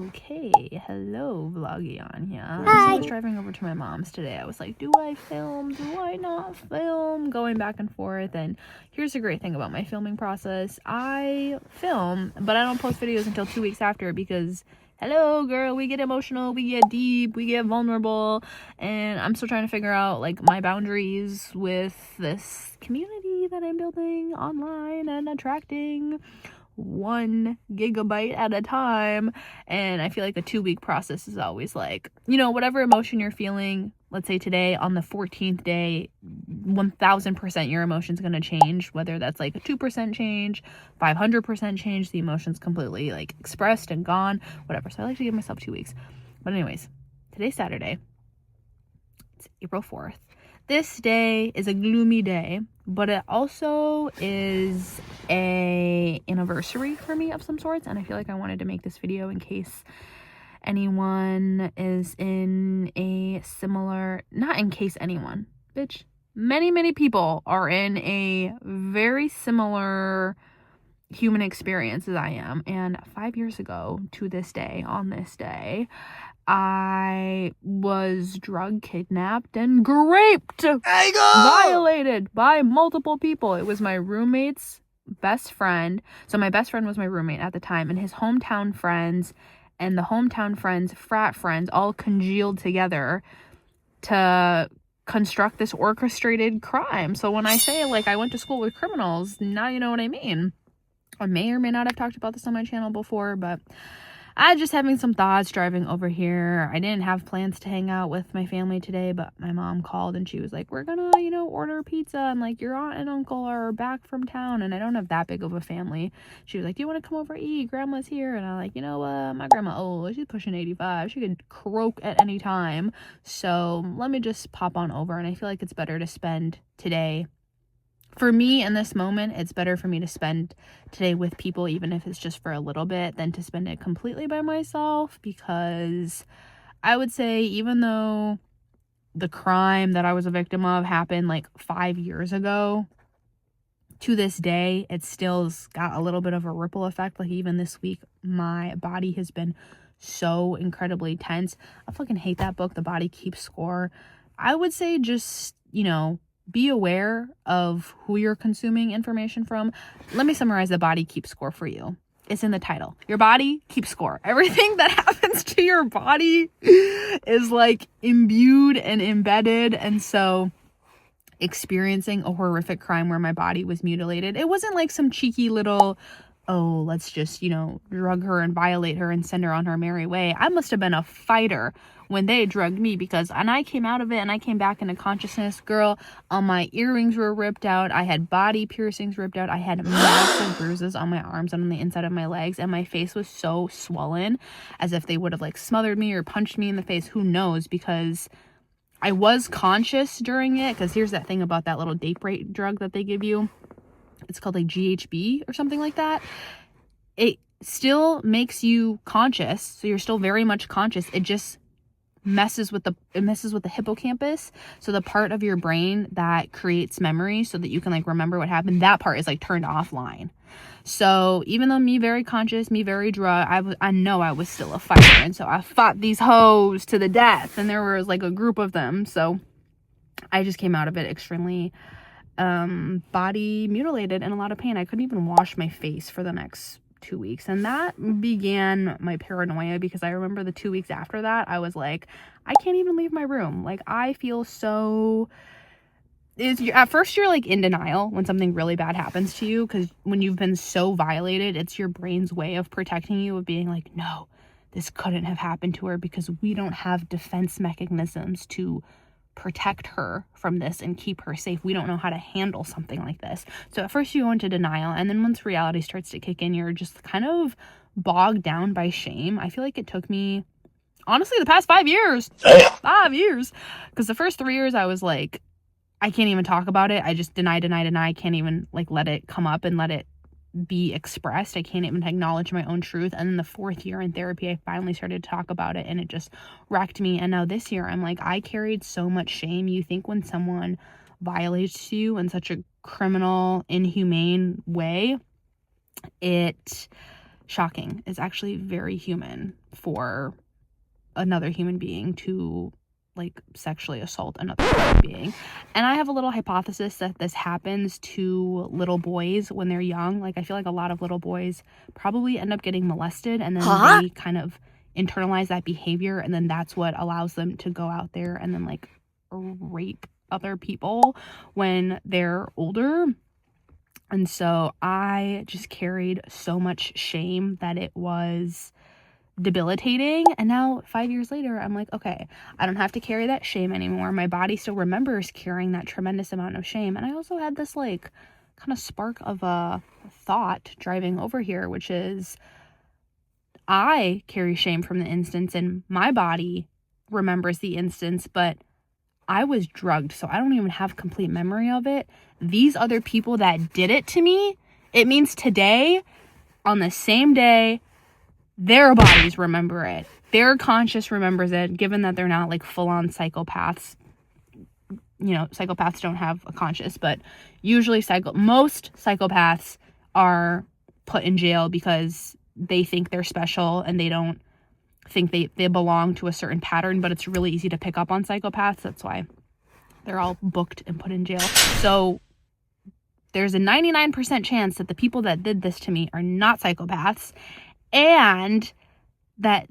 Okay, hello Vlogion here. Hi. I was driving over to my mom's today. I was like, do I film? Do I not film? Going back and forth. And here's the great thing about my filming process. I film, but I don't post videos until 2 weeks after because, hello girl, we get emotional, we get deep, we get vulnerable. And I'm still trying to figure out like my boundaries with this community that I'm building online and attracting 1 gigabyte at a time. And I feel like a 2-week process is always like, whatever emotion you're feeling, let's say today on the 14th day, 1000% your emotion's going to change, whether that's like a 2% change, 500% change, the emotion's completely like expressed and gone, whatever. So I like to give myself 2 weeks. But anyways, today's Saturday. It's April 4th. This day is a gloomy day, but it also is a anniversary for me of some sorts, and I feel like I wanted to make this video in case anyone is in a similar, not in case anyone, bitch, many people are in a very similar human experience as I am. And 5 years ago to this day, on this day, I was drug kidnapped and raped, violated by multiple people. It was my roommate's best friend. So my best friend was my roommate at the time, and his hometown friends and the hometown friends' frat friends all congealed together to construct this orchestrated crime. So when I say like I went to school with criminals, now you know what I mean. I may or may not have talked about this on my channel before, but I was just having some thoughts driving over here. I didn't have plans to hang out with my family today, but my mom called and she was like, we're gonna, order pizza, and like your aunt and uncle are back from town, and I don't have that big of a family. She was like, do you want to come over and eat? Grandma's here. And I'm like, you know what? My grandma, she's pushing 85. She could croak at any time. So let me just pop on over. And I feel like it's better to spend today, for me in this moment, it's better for me to spend today with people, even if it's just for a little bit, than to spend it completely by myself. Because I would say, even though the crime that I was a victim of happened like 5 years ago, to this day, it still's got a little bit of a ripple effect. Like even this week, my body has been so incredibly tense. I fucking hate that book, The Body Keeps Score. I would say just, be aware of who you're consuming information from. Let me summarize The Body Keeps Score for you. It's in the title. Your body keeps score. Everything that happens to your body is like imbued and embedded. And so experiencing a horrific crime where my body was mutilated, it wasn't like some cheeky little, oh, let's just, drug her and violate her and send her on her merry way. I must have been a fighter when they drugged me, because, and I came out of it and I came back into consciousness, girl, all my earrings were ripped out. I had body piercings ripped out. I had massive bruises on my arms and on the inside of my legs, and my face was so swollen as if they would have like smothered me or punched me in the face. Who knows? Because I was conscious during it, because here's that thing about that little date rape drug that they give you. It's called like GHB or something like that. It still makes you conscious, so you're still very much conscious. It just messes with the hippocampus, so the part of your brain that creates memory so that you can like remember what happened, that part is like turned offline. So even though me very conscious, me very drug, I know I was still a fighter, and so I fought these hoes to the death, and there was like a group of them. So I just came out of it extremely body mutilated and a lot of pain. I couldn't even wash my face for the next 2 weeks, and that began my paranoia, because I remember the 2 weeks after that, I was like, I can't even leave my room. Like, I feel so, at first you're like in denial when something really bad happens to you, because when you've been so violated, it's your brain's way of protecting you, of being like, no, this couldn't have happened to her, because we don't have defense mechanisms to protect her from this and keep her safe. We don't know how to handle something like this. So at first you go into denial, and then once reality starts to kick in, you're just kind of bogged down by shame. I feel like it took me, honestly, the past 5 years, because the first 3 years I was like, I can't even talk about it. I just deny. I can't even like let it come up and let it be expressed. I can't even acknowledge my own truth. And then the 4th year in therapy, I finally started to talk about it, and it just wrecked me. And now this year, I'm like, I carried so much shame. You think when someone violates you in such a criminal, inhumane way, it shocking. It's actually very human for another human being to like sexually assault another human being. And I have a little hypothesis that this happens to little boys when they're young. Like, I feel like a lot of little boys probably end up getting molested, and then they kind of internalize that behavior, and then that's what allows them to go out there and then like rape other people when they're older. And so I just carried so much shame that it was debilitating. And now 5 years later, I'm like, okay, I don't have to carry that shame anymore. My body still remembers carrying that tremendous amount of shame. And I also had this like kind of spark of a thought driving over here, which is I carry shame from the instance and my body remembers the instance, but I was drugged, so I don't even have complete memory of it. These other people that did it to me, it means today, on the same day, their bodies remember it. Their conscious remembers it, given that they're not like full-on psychopaths. You know, psychopaths don't have a conscious, but usually most psychopaths are put in jail because they think they're special and they don't think they belong to a certain pattern, but it's really easy to pick up on psychopaths. That's why they're all booked and put in jail. So there's a 99% chance that the people that did this to me are not psychopaths, and that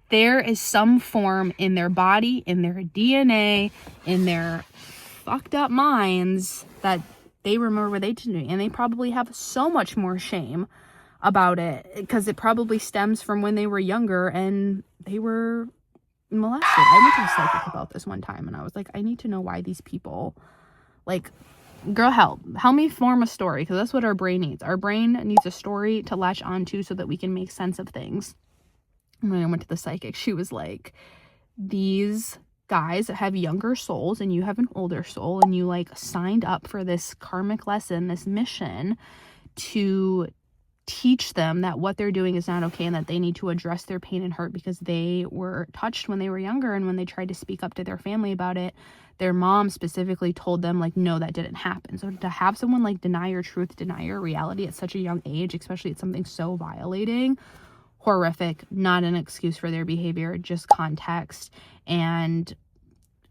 there is some form in their body, in their DNA, in their fucked up minds that they remember what they did to me, and they probably have so much more shame about it because it probably stems from when they were younger and they were molested. I went to a psychic about this one time and I was like, I need to know why these people, like, girl, help me form a story, because that's what our brain needs. Our brain needs a story to latch onto so that we can make sense of things. And when I went to the psychic, she was like, these guys have younger souls and you have an older soul, and you like signed up for this karmic lesson, this mission to teach them that what they're doing is not okay and that they need to address their pain and hurt because they were touched when they were younger, and when they tried to speak up to their family about it, their mom specifically told them like, no, that didn't happen. So to have someone like deny your truth, deny your reality at such a young age, especially at something so violating, horrific, not an excuse for their behavior, just context. And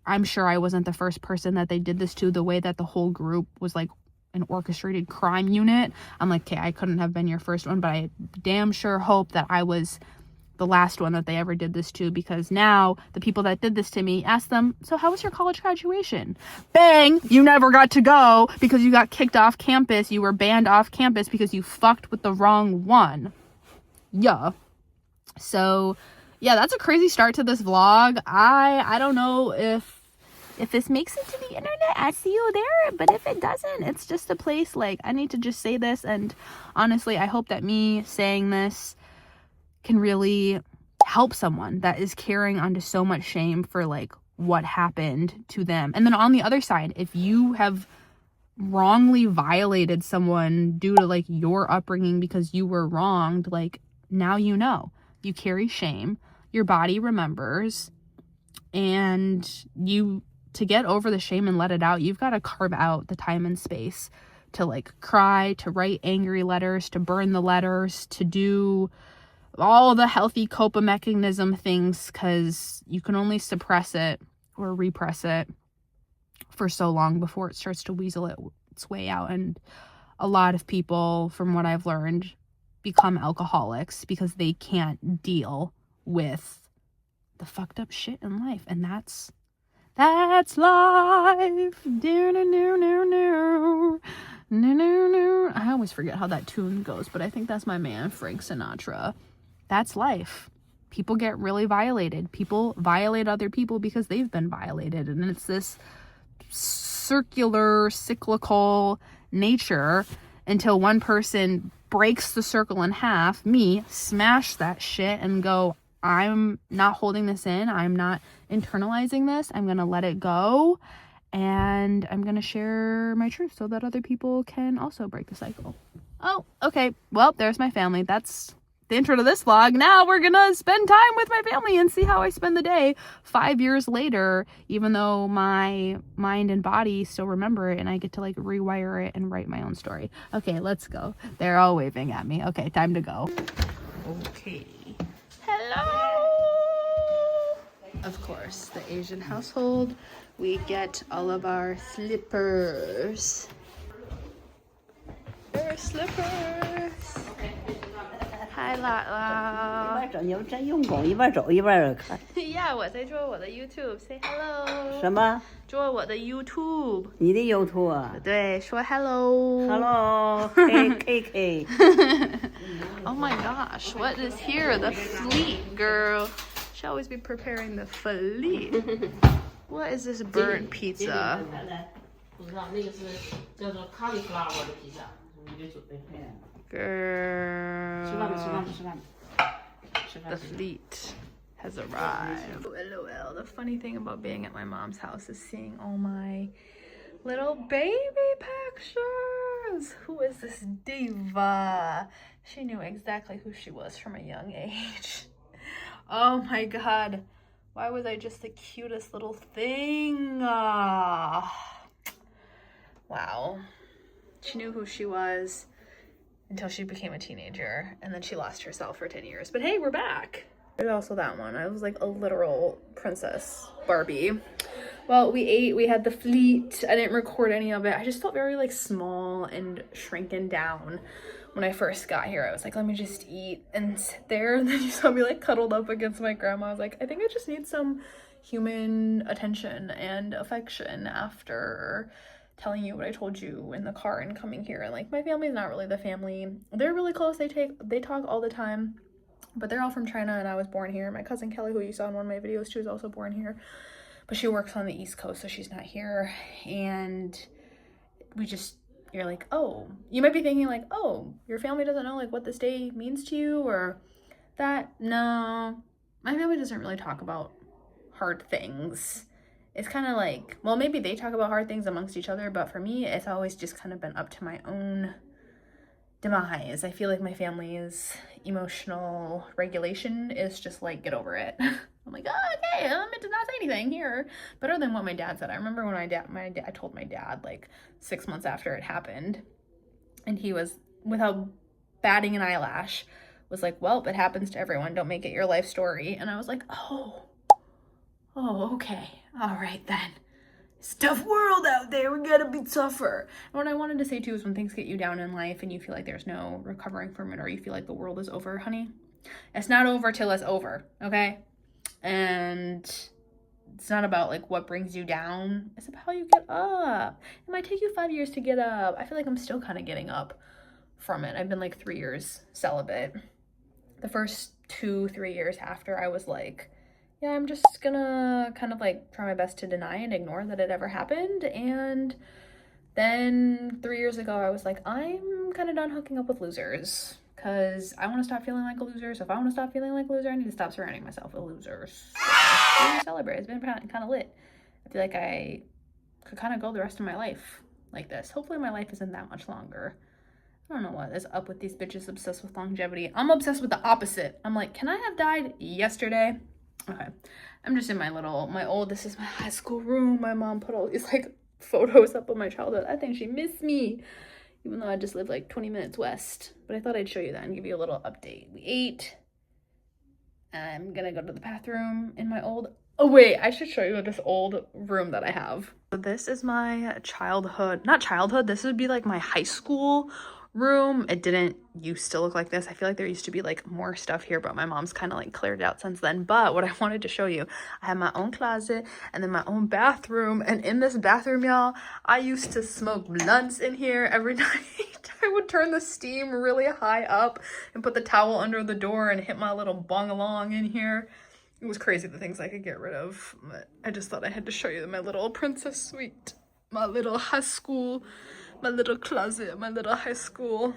I'm sure I wasn't the first person that they did this to. The way that the whole group was like an orchestrated crime unit, I'm like, okay, I couldn't have been your first one, but I damn sure hope that I was the last one that they ever did this to, because now the people that did this to me, ask them, so how was your college graduation? Bang, you never got to go because you got kicked off campus. You were banned off campus because you fucked with the wrong one. Yeah. So yeah, that's a crazy start to this vlog. I don't know if this makes it to the internet, I see you there. But if it doesn't, it's just a place like I need to just say this. And honestly, I hope that me saying this can really help someone that is carrying onto so much shame for like what happened to them. And then on the other side, if you have wrongly violated someone due to like your upbringing because you were wronged, like now you know, you carry shame, your body remembers, and you, to get over the shame and let it out, you've got to carve out the time and space to like cry, to write angry letters, to burn the letters, to do all the healthy coping mechanism things, because you can only suppress it or repress it for so long before it starts to weasel its way out. And a lot of people, from what I've learned, become alcoholics because they can't deal with the fucked up shit in life. And that's life. I always forget how that tune goes, but I think that's my man Frank Sinatra. That's life. People get really violated. People violate other people because they've been violated. And it's this circular, cyclical nature until one person breaks the circle in half, me, smash that shit and go, I'm not holding this in. I'm not internalizing this. I'm going to let it go. And I'm going to share my truth so that other people can also break the cycle. Oh, okay. Well, there's my family. That's the intro to this vlog. Now we're gonna spend time with my family and see how I spend the day 5 years later, even though my mind and body still remember it, and I get to like rewire it and write my own story. Okay, let's go. They're all waving at me. Okay, time to go. Okay. Hello! Of course, the Asian household, we get all of our slippers. Our slippers. Hi, Lala. 一边整，你们真用功，一边走一边看。Yeah, 我在做我的 YouTube. Say hello. 什么？做我的 YouTube. 你的 YouTube 啊？对，说 hello. Hello，KK。 Oh my gosh, what is here? The fleet, girl. Should always be preparing the fleet. What is this burnt pizza? 不知道那个是叫做 cauliflower 的披萨，你得准备。 Girl. 吃饭吧，吃饭吧，吃饭吧。吃饭 The。fleet has arrived. LOL. The funny thing about being at my mom's house is seeing all my little baby pictures. Who is this diva? She knew exactly who she was from a young age. Oh my god. Why was I just the cutest little thing? Wow. She knew who she was until she became a teenager, and then she lost herself for 10 years. But hey, we're back. There's also that one. I was like a literal princess Barbie. Well, we ate, we had the fleet. I didn't record any of it. I just felt very like small and shrunken down when I first got here. I was like, let me just eat and sit there. And then you saw me like cuddled up against my grandma. I was like, I think I just need some human attention and affection after telling you what I told you in the car and coming here. And like, my family's not really the family. They're really close. They talk all the time, but they're all from China, and I was born here. My cousin Kelly, who you saw in one of my videos, she was also born here, but she works on the East Coast, so she's not here. And you're like, oh, you might be thinking like, oh, your family doesn't know like what this day means to you or that. No, my family doesn't really talk about hard things. It's kind of like, well, maybe they talk about hard things amongst each other, but for me, it's always just kind of been up to my own demise. I feel like my family's emotional regulation is just like, get over it. I'm like, oh, okay, I meant to not say anything here. Better than what my dad said. I remember when I told my dad like 6 months after it happened, and he was, without batting an eyelash, was like, well, it happens to everyone. Don't make it your life story. And I was like, oh, okay. All right then. It's a tough world out there. We gotta be tougher. And what I wanted to say too is when things get you down in life and you feel like there's no recovering from it, or you feel like the world is over, honey, it's not over till it's over, okay? And it's not about like what brings you down. It's about how you get up. It might take you 5 years to get up. I feel like I'm still kind of getting up from it. I've been like 3 years celibate. The first 2-3 years after, I was like, yeah, I'm just gonna kind of like try my best to deny and ignore that it ever happened. And then 3 years ago, I was like, I'm kind of done hooking up with losers because I want to stop feeling like a loser. So if I want to stop feeling like a loser, I need to stop surrounding myself with losers. So, celebrate. It's been kind of lit. I feel like I could kind of go the rest of my life like this. Hopefully my life isn't that much longer. I don't know what is up with these bitches obsessed with longevity. I'm obsessed with the opposite. I'm like, can I have died yesterday? Okay, I'm just in this is my high school room. My mom put all these like photos up of my childhood. I think she missed me, even though I just lived like 20 minutes west. But I thought I'd show you that and give you a little update. We ate. I'm gonna go to the bathroom in my old, oh wait, I should show you this old room that I have. So this is my not childhood, this would be like my high school room. It didn't used to look like this. I feel like there used to be like more stuff here, but my mom's kind of like cleared it out since then. But what I wanted to show you, I have my own closet and then my own bathroom, and in this bathroom, y'all, I used to smoke blunts in here every night. I would turn the steam really high up and put the towel under the door and hit my little bong along in here. It was crazy the things I could get rid of, but I just thought I had to show you my little princess suite, my little high school, my little closet, my little high school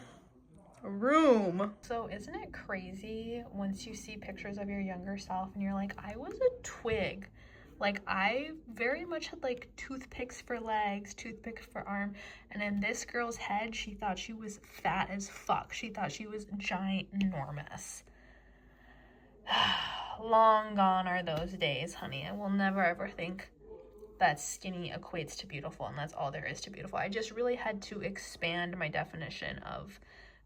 room. So isn't it crazy once you see pictures of your younger self and you're like, I was a twig. Like, I very much had like toothpicks for legs, toothpicks for arm, and in this girl's head, she thought she was fat as fuck. She thought she was ginormous. Long gone are those days, honey. I will never ever think that skinny equates to beautiful, and that's all there is to beautiful. I just really had to expand my definition of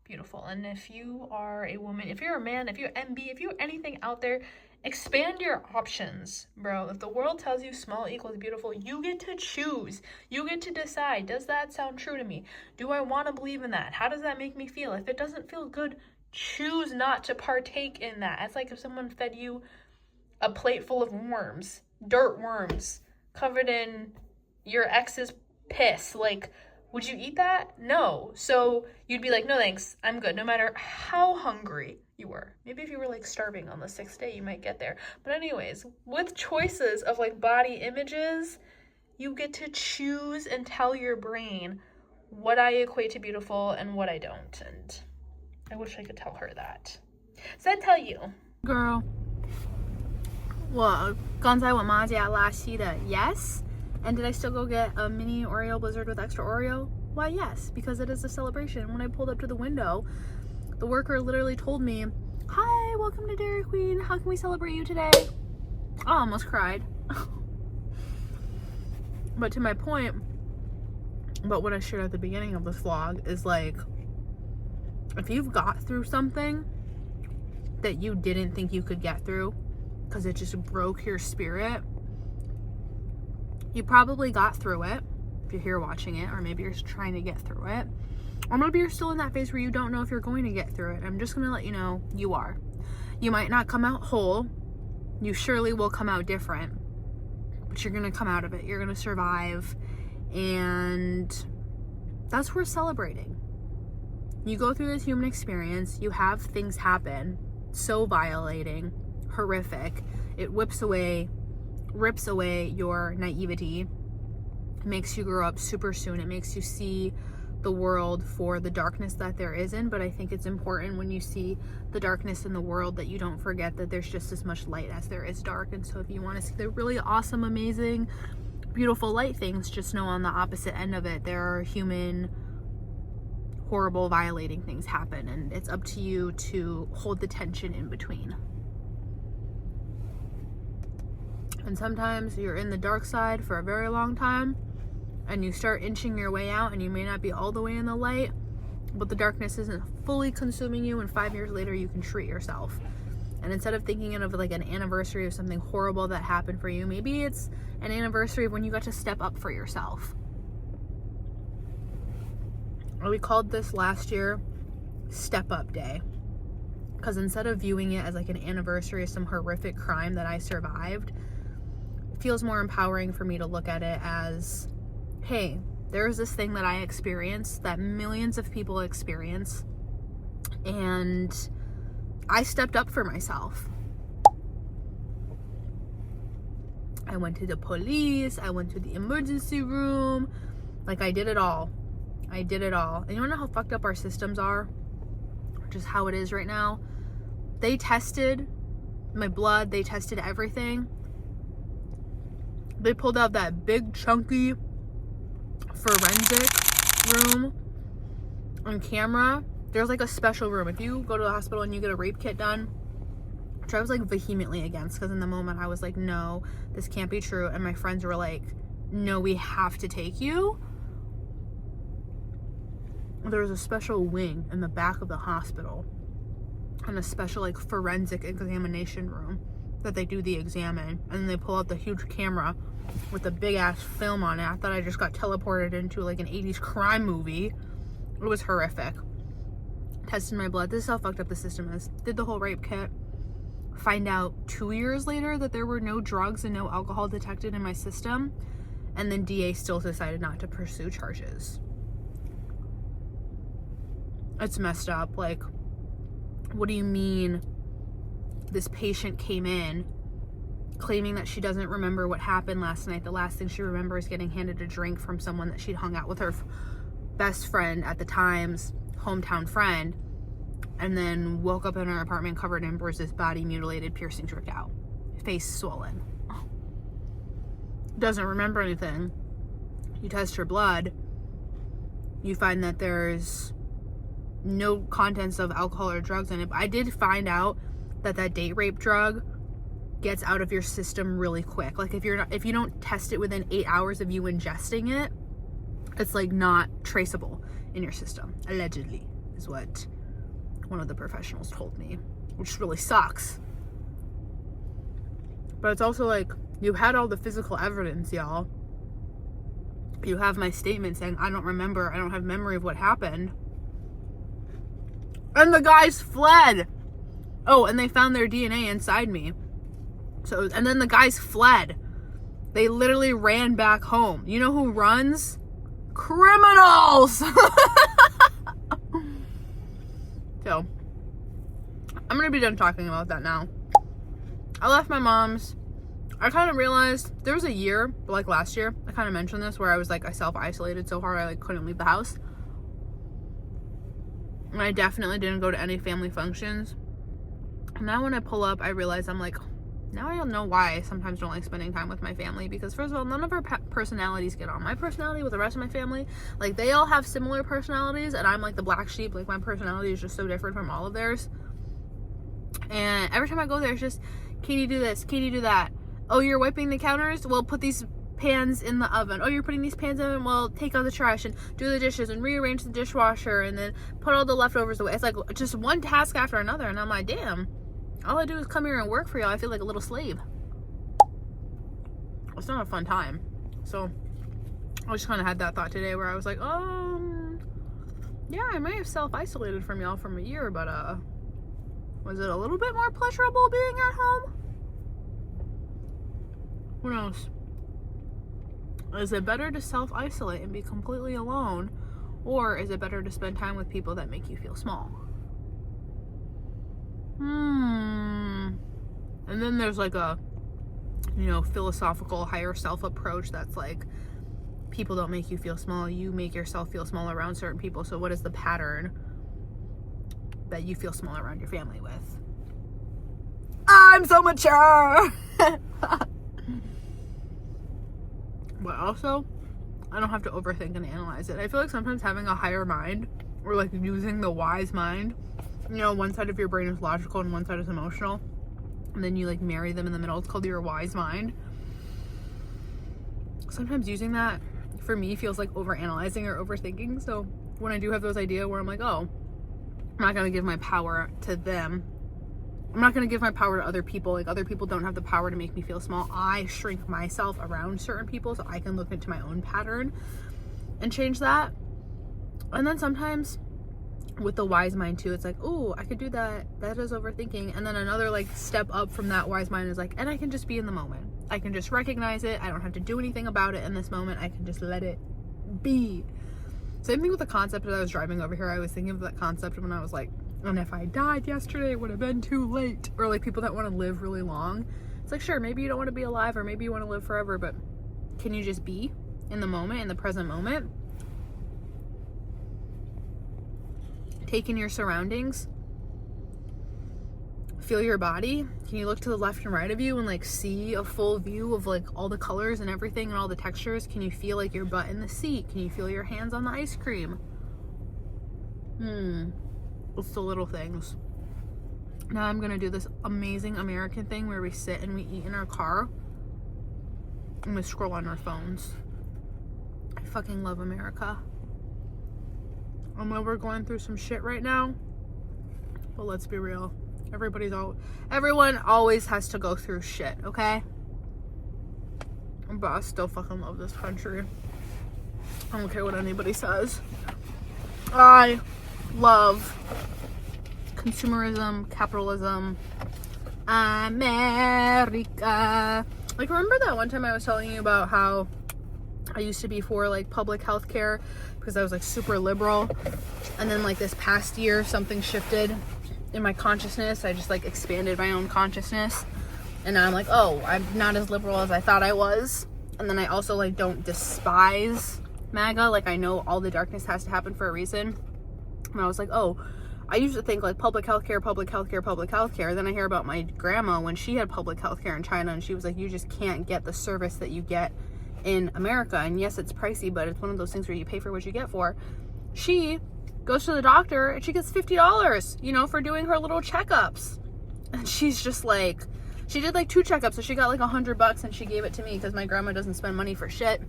beautiful. And if you are a woman, if you're a man, if you're MB, if you're anything out there, expand your options, bro. If the world tells you small equals beautiful, you get to choose. You get to decide, does that sound true to me? Do I want to believe in that? How does that make me feel? If it doesn't feel good, choose not to partake in that. It's like if someone fed you a plate full of worms, dirt worms, covered in your ex's piss. Like, would you eat that? No. So you'd be like, no thanks, I'm good, no matter how hungry you were. Maybe if you were like starving on the 6th day, you might get there. But anyways, with choices of like body images, you get to choose and tell your brain what I equate to beautiful and what I don't. And I wish I could tell her that. So I tell you, girl, 我刚才我妈家拉稀的 yes. And did I still go get a mini Oreo Blizzard with extra Oreo? Why, yes, because it is a celebration. When I pulled up to the window, the worker literally told me, hi, welcome to Dairy Queen. How can we celebrate you today? I almost cried. But to my point, but what I shared at the beginning of this vlog is like, if you've got through something that you didn't think you could get through because it just broke your spirit, you probably got through it if you're here watching it, or maybe you're just trying to get through it, or maybe you're still in that phase where you don't know if you're going to get through it. I'm just gonna let you know you are. You might not come out whole, you surely will come out different, but you're gonna come out of it, you're gonna survive, and that's worth celebrating. You go through this human experience, you have things happen so violating, horrific, it rips away your naivety, it makes you grow up super soon, it makes you see the world for the darkness that there is in. But I think it's important when you see the darkness in the world that you don't forget that there's just as much light as there is dark. And so if you want to see the really awesome, amazing, beautiful light things, just know on the opposite end of it, there are human, horrible, violating things happen, and it's up to you to hold the tension in between. And sometimes you're in the dark side for a very long time, and you start inching your way out, and you may not be all the way in the light, but the darkness isn't fully consuming you, and 5 years later you can treat yourself. And instead of thinking of like an anniversary of something horrible that happened for you, maybe it's an anniversary of when you got to step up for yourself. We called this last year Step Up Day, because instead of viewing it as like an anniversary of some horrific crime that I survived, it feels more empowering for me to look at it as, hey, there's this thing that I experienced that millions of people experience, and I stepped up for myself. I went to the police, I went to the emergency room, like I did it all. I did it all. And you wanna know how fucked up our systems are? Just how it is right now? They tested my blood, they tested everything. They pulled out that big chunky forensic room on camera. There's like a special room. If you go to the hospital and you get a rape kit done, which I was like vehemently against, because in the moment I was like, no, this can't be true. And my friends were like, no, we have to take you. There was a special wing in the back of the hospital, and a special like forensic examination room that they do the exam in, and then they pull out the huge camera with a big ass film on it. I thought I just got teleported into like an 80s crime movie. It was horrific. Tested my blood. This is how fucked up the system is. Did the whole rape kit. Find out 2 years later that there were no drugs and no alcohol detected in my system, and then DA still decided not to pursue charges. It's messed up. Like, what do you mean this patient came in claiming that she doesn't remember what happened last night? The last thing she remembers is getting handed a drink from someone that she'd hung out with, her best friend at the time's hometown friend, and then woke up in her apartment covered in bruises, body mutilated, piercings ripped out, face swollen. Doesn't remember anything. You test her blood, you find that there's no contents of alcohol or drugs in it. But I did find out that that date rape drug gets out of your system really quick. Like if you don't test it within 8 hours of you ingesting it, it's like not traceable in your system. Allegedly is what one of the professionals told me, which really sucks. But it's also like, you had all the physical evidence, y'all. You have my statement saying, I don't remember, I don't have memory of what happened. And the guys fled. Oh, and they found their DNA inside me. So, and then the guys fled. They literally ran back home. You know who runs? Criminals! So, I'm gonna be done talking about that now. I left my mom's. I kind of realized there was a year, like last year, I kind of mentioned this, where I was like, I self-isolated so hard I like couldn't leave the house. And I definitely didn't go to any family functions. And now when I pull up, I realize I'm like, now I don't know why I sometimes don't like spending time with my family, because first of all, none of our personalities get on. My personality with the rest of my family, like they all have similar personalities, and I'm like the black sheep. Like my personality is just so different from all of theirs. And every time I go there, it's just, Katie, do this, Katie, do that. Oh, you're wiping the counters? Well, put these pans in the oven. Oh, you're putting these pans in the oven? Well, take out the trash and do the dishes and rearrange the dishwasher and then put all the leftovers away. It's like just one task after another, and I'm like, damn, all I do is come here and work for y'all. I feel like a little slave. It's not a fun time. So I just kind of had that thought today where I was like, yeah, I might have self-isolated from y'all from a year, but was it a little bit more pleasurable being at home? Who knows? Is it better to self-isolate and be completely alone, or is it better to spend time with people that make you feel small? And then there's like a, philosophical higher self approach that's like, people don't make you feel small, you make yourself feel small around certain people. So what is the pattern that you feel small around your family with? I'm so mature! But also, I don't have to overthink and analyze it. I feel like sometimes having a higher mind, or like using the wise mind, one side of your brain is logical and one side is emotional, and then you like marry them in the middle. It's called your wise mind. Sometimes using that for me feels like overanalyzing or overthinking. So when I do have those ideas where I'm like, oh, I'm not gonna give my power to them, I'm not going to give my power to other people. Like, other people don't have the power to make me feel small. I shrink myself around certain people so I can look into my own pattern and change that. And then sometimes with the wise mind too, it's like, oh, I could do that. That is overthinking. And then another like step up from that wise mind is like, and I can just be in the moment. I can just recognize it. I don't have to do anything about it in this moment. I can just let it be. Same thing with the concept that I was driving over here. I was thinking of that concept when I was like, and if I died yesterday, it would have been too late. Or like people that want to live really long. It's like, sure, maybe you don't want to be alive, or maybe you want to live forever, but can you just be in the moment, in the present moment? Take in your surroundings. Feel your body. Can you look to the left and right of you and like see a full view of like all the colors and everything and all the textures? Can you feel like your butt in the seat? Can you feel your hands on the ice cream? It's the little things. Now I'm gonna do this amazing American thing where we sit and we eat in our car and we scroll on our phones. I fucking love America. I know we're going through some shit right now, but let's be real. Everyone always has to go through shit, okay? But I still fucking love this country. I don't care what anybody says. I love consumerism, capitalism, America. Like, remember that one time I was telling you about how I used to be for like public health care because I was like super liberal, and then like this past year something shifted in my consciousness. I just like expanded my own consciousness, and now I'm like, oh, I'm not as liberal as I thought I was. And then I also like don't despise MAGA. Like, I know all the darkness has to happen for a reason. And I was like, oh, I used to think like public health care. Then I hear about my grandma when she had public health care in China, and she was like, you just can't get the service that you get in America. And yes, it's pricey, but it's one of those things where you pay for what you get for. She goes to the doctor and she gets $50, for doing her little checkups. And she's just like, she did like 2 checkups, so she got like $100 and she gave it to me because my grandma doesn't spend money for shit.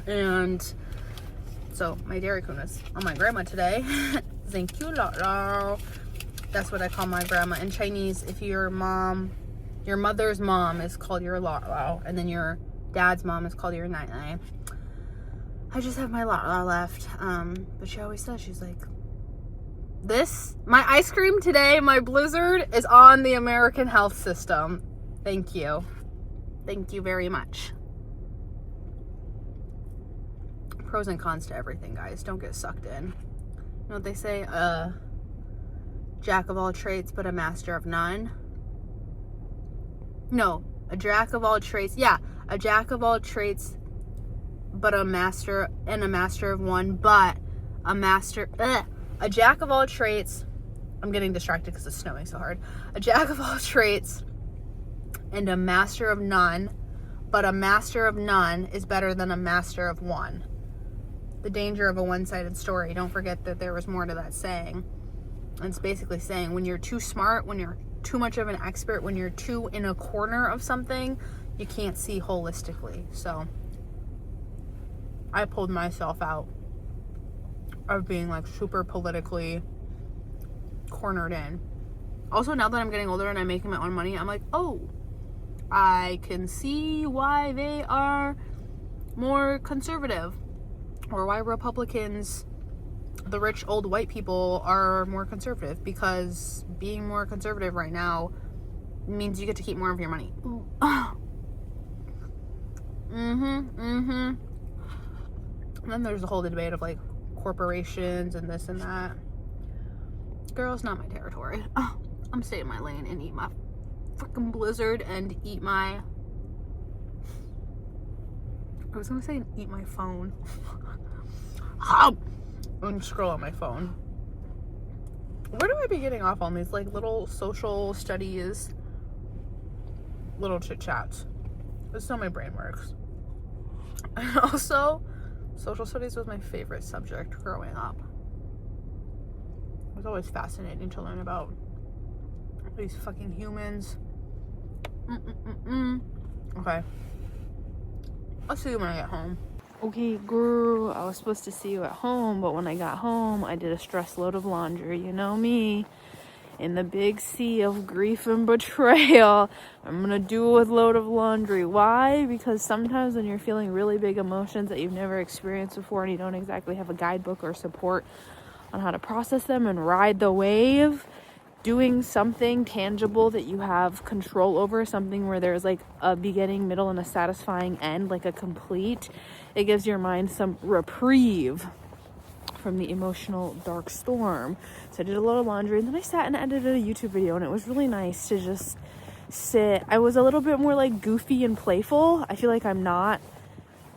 And so my Dairy Queen is on my grandma today. Thank you, Lao Lao. That's what I call my grandma. In Chinese, if your mother's mom is called your Lao Lao, and then your dad's mom is called your Nai Nai. I just have my Lao Lao left. But she always says, she's like, my ice cream today, my Blizzard, is on the American health system. Thank you. Thank you very much. Pros and cons to everything, guys. Don't get sucked in. You know what they say? Jack of all trades, but a master of none. No, a jack of all trades. Yeah, a jack of all trades, but a master of one. But a jack of all trades. I'm getting distracted because it's snowing so hard. A jack of all trades and a master of none. But a master of none is better than a master of one. The danger of a one-sided story. Don't forget that there was more to that saying. And it's basically saying when you're too smart, when you're too much of an expert, when you're too in a corner of something, you can't see holistically. So I pulled myself out of being like super politically cornered in. Also, now that I'm getting older and I'm making my own money, I'm like, oh, I can see why they are more conservative, or why Republicans, the rich old white people, are more conservative, because being more conservative right now means you get to keep more of your money. And then there's the whole debate of like corporations and this and that. Girl, not my territory. I'm staying in my lane and eat my freaking Blizzard and eat my... I was gonna say eat my phone. And scroll on my phone. Where do I be getting off on these like little social studies, little chit chats? That's how my brain works. And also, social studies was my favorite subject growing up. It was always fascinating to learn about these fucking humans. Okay. I'll see you when I get home. Okay, girl, I was supposed to see you at home, but when I got home, I did a stress load of laundry. You know me. In the big sea of grief and betrayal, I'm gonna do a load of laundry. Why? Because sometimes when you're feeling really big emotions that you've never experienced before and you don't exactly have a guidebook or support on how to process them and ride the wave, doing something tangible that you have control over, something where there's like a beginning, middle, and a satisfying end, like a complete, it gives your mind some reprieve from the emotional dark storm. So I did a lot of laundry, and then I sat and edited a YouTube video, and it was really nice to just sit. I was a little bit more like goofy and playful. I feel like I'm not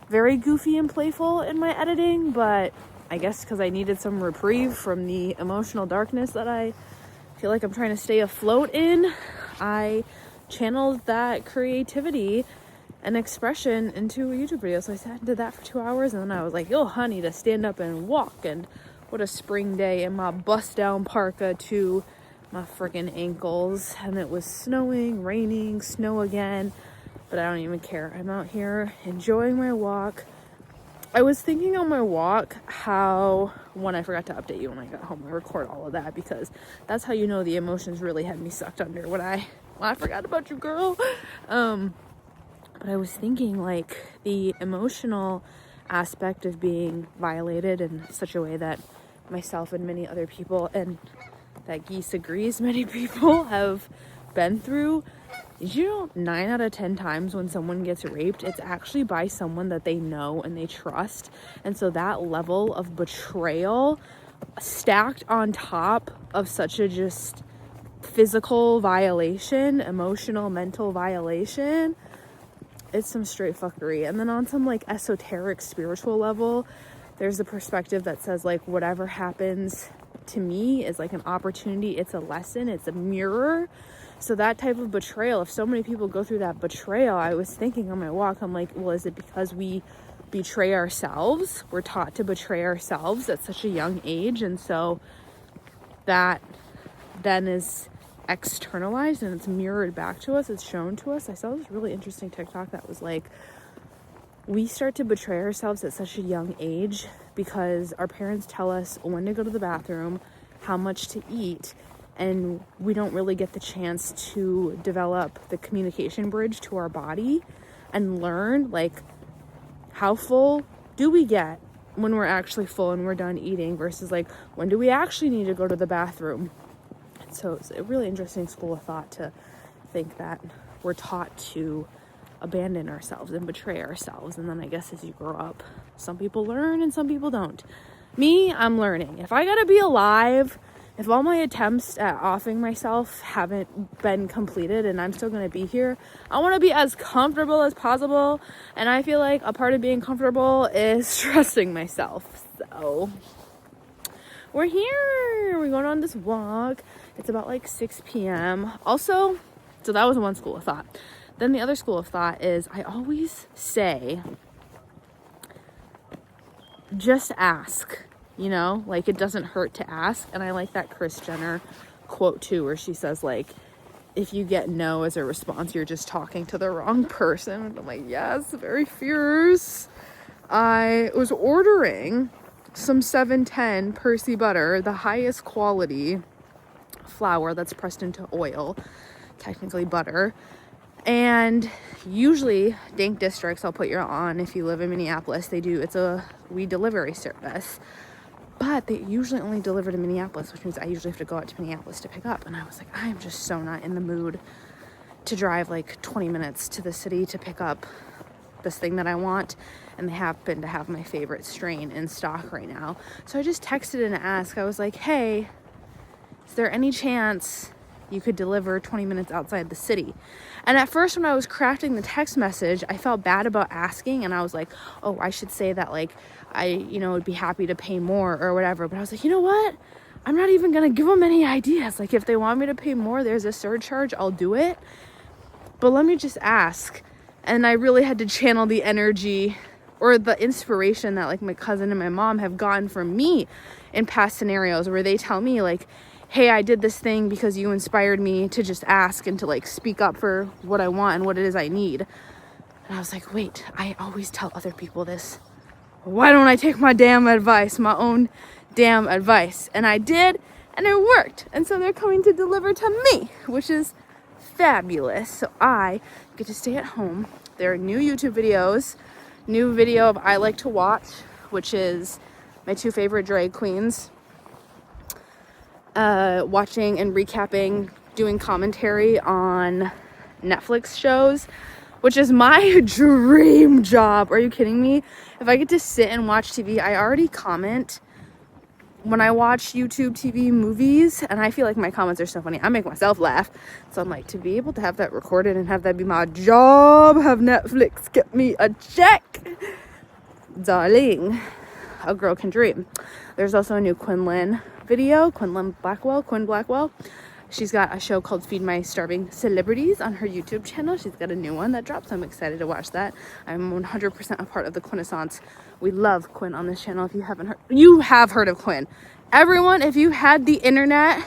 very goofy and playful in my editing, but I guess because I needed some reprieve from the emotional darkness that I feel like I'm trying to stay afloat in, I channeled that creativity and expression into a YouTube video. So I sat and did that for 2 hours, and then I was like, yo, honey, to stand up and walk. And what a spring day in my bust down parka to my freaking ankles. And it was snowing, raining, snow again, but I don't even care. I'm out here enjoying my walk. I was thinking on my walk how, I forgot to update you when I got home. I record all of that because that's how you know the emotions really had me sucked under when I forgot about you, girl. But I was thinking like the emotional aspect of being violated in such a way that myself and many other people, and that Geese agrees many people have been through. Did you know 9 out of 10 times when someone gets raped, it's actually by someone that they know and they trust? And so that level of betrayal stacked on top of such a just physical violation, emotional, mental violation, it's some straight fuckery. And then on some like esoteric spiritual level, there's the perspective that says like whatever happens to me is like an opportunity, it's a lesson, it's a mirror. So that type of betrayal, if so many people go through that betrayal, I was thinking on my walk, I'm like, well, is it because we betray ourselves? We're taught to betray ourselves at such a young age, and so that then is externalized and it's mirrored back to us, it's shown to us. I saw this really interesting TikTok that was like, we start to betray ourselves at such a young age because our parents tell us when to go to the bathroom how much to eat, and we don't really get the chance to develop the communication bridge to our body and learn, like, how full do we get when we're actually full and we're done eating versus, like, when do we actually need to go to the bathroom. So it's a really interesting school of thought to think that we're taught to abandon ourselves and betray ourselves. And then I guess as you grow up, some people learn and some people don't. Me, I'm learning. If I gotta be alive, if all my attempts at offing myself haven't been completed and I'm still gonna be here, I wanna be as comfortable as possible. And I feel like a part of being comfortable is trusting myself. So we're here. We're going on this walk. It's about like 6 p.m. Also, so that was one school of thought. Then the other school of thought is I always say, just ask, you know, like it doesn't hurt to ask. And I like that Kris Jenner quote too, where she says, like, if you get no as a response, you're just talking to the wrong person. And I'm like, yes, very fierce. I was ordering some 710 Percy butter, the highest quality flour that's pressed into oil, technically butter. And usually Dank Districts, I'll put you on if you live in Minneapolis, it's a we delivery service, but they usually only deliver to Minneapolis, which means I usually have to go out to Minneapolis to pick up. And I was like, I am just so not in the mood to drive like 20 minutes to the city to pick up this thing that I want. And they happen to have my favorite strain in stock right now. So I just texted and asked, I was like, hey, is there any chance you could deliver 20 minutes outside the city? And at first when I was crafting the text message, I felt bad about asking, and I was like, oh, I should say that, like, I, would be happy to pay more or whatever. But I was like, you know what? I'm not even gonna give them any ideas. Like, if they want me to pay more, there's a surcharge, I'll do it. But let me just ask. And I really had to channel the energy or the inspiration that, like, my cousin and my mom have gotten from me in past scenarios where they tell me, like, hey, I did this thing because you inspired me to just ask and to, like, speak up for what I want and what it is I need. And I was like, wait, I always tell other people this. Why don't I take my damn advice, my own damn advice? And I did, and it worked. And so they're coming to deliver to me, which is fabulous. So I get to stay at home. There are new YouTube videos, new video of I Like to Watch, which is my two favorite drag queens, watching and recapping, doing commentary on Netflix shows, which is my dream job. Are you kidding me? If I get to sit and watch TV, I already comment when I watch YouTube TV movies, and I feel like my comments are so funny. I make myself laugh. So I'm like, to be able to have that recorded and have that be my job, have Netflix get me a check, darling, a girl can dream. There's also a new Quinn Blackwell. She's got a show called Feed My Starving Celebrities on her YouTube channel. She's got a new one that dropped, so I'm excited to watch that. I'm 100% a part of the Quintessence. We love Quinn on this channel. If you haven't heard, you have heard of Quinn. Everyone, if you had the internet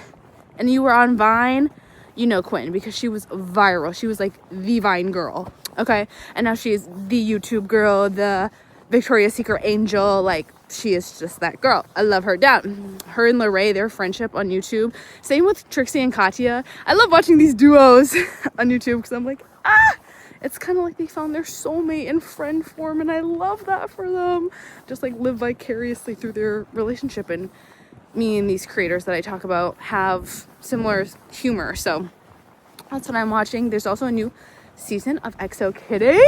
and you were on Vine, you know Quinn, because she was viral. She was like the Vine girl, okay? And now she is the YouTube girl, the Victoria's Secret angel. Like, she is just that girl. I love her down. Her and Lorraine, their friendship on YouTube. Same with Trixie and Katya. I love watching these duos on YouTube because I'm like, it's kind of like they found their soulmate in friend form, and I love that for them. Just like live vicariously through their relationship. And me and these creators that I talk about have similar humor, so that's what I'm watching. There's also a new season of XO Kitty,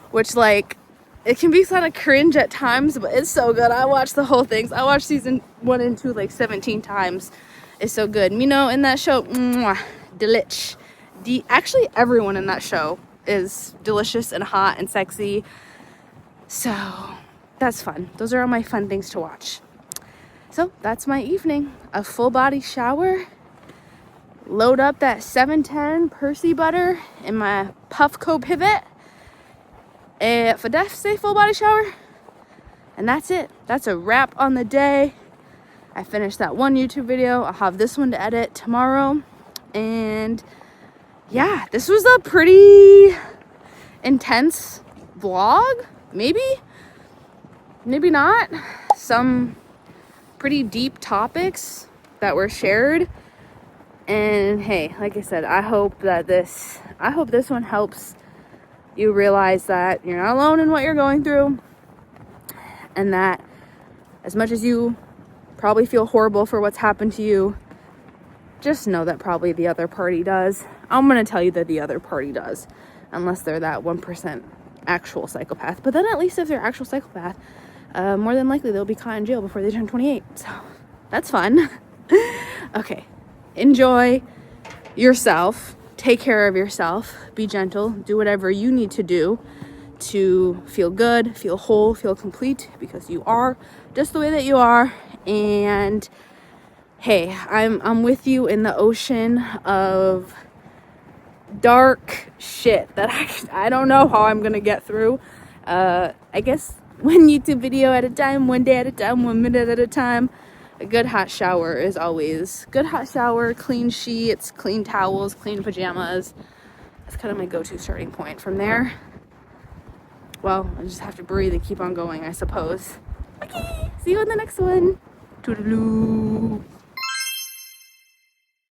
which, like, it can be kind of cringe at times, but it's so good. I watched the whole thing. I watched season 1 and 2 like 17 times. It's so good. In that show, delish. Actually, everyone in that show is delicious and hot and sexy. So that's fun. Those are all my fun things to watch. So that's my evening. A full body shower. Load up that 710 Percy butter in my Puffco Pivot. For Def, say full body shower. And that's it. That's a wrap on the day. I finished that one YouTube video. I'll have this one to edit tomorrow. And yeah, this was a pretty intense vlog. Maybe not. Some pretty deep topics that were shared. And hey, like I said, I hope this one helps you realize that you're not alone in what you're going through, and that as much as you probably feel horrible for what's happened to you, just know that probably the other party does. I'm gonna tell you that the other party does, unless they're that 1% actual psychopath. But then at least if they're actual psychopath, more than likely they'll be caught in jail before they turn 28. So that's fun. Okay, enjoy yourself. Take care of yourself. Be gentle. Do whatever you need to do to feel good, feel whole, feel complete, because you are just the way that you are. And hey, I'm with you in the ocean of dark shit that I don't know how I'm gonna get through. I guess one YouTube video at a time, one day at a time, 1 minute at a time. A good hot shower is always good. Hot shower, clean sheets, clean towels, clean pajamas. That's kind of my go-to starting point. From there, well, I just have to breathe and keep on going, I suppose. Okay, see you in the next one. Toodaloo.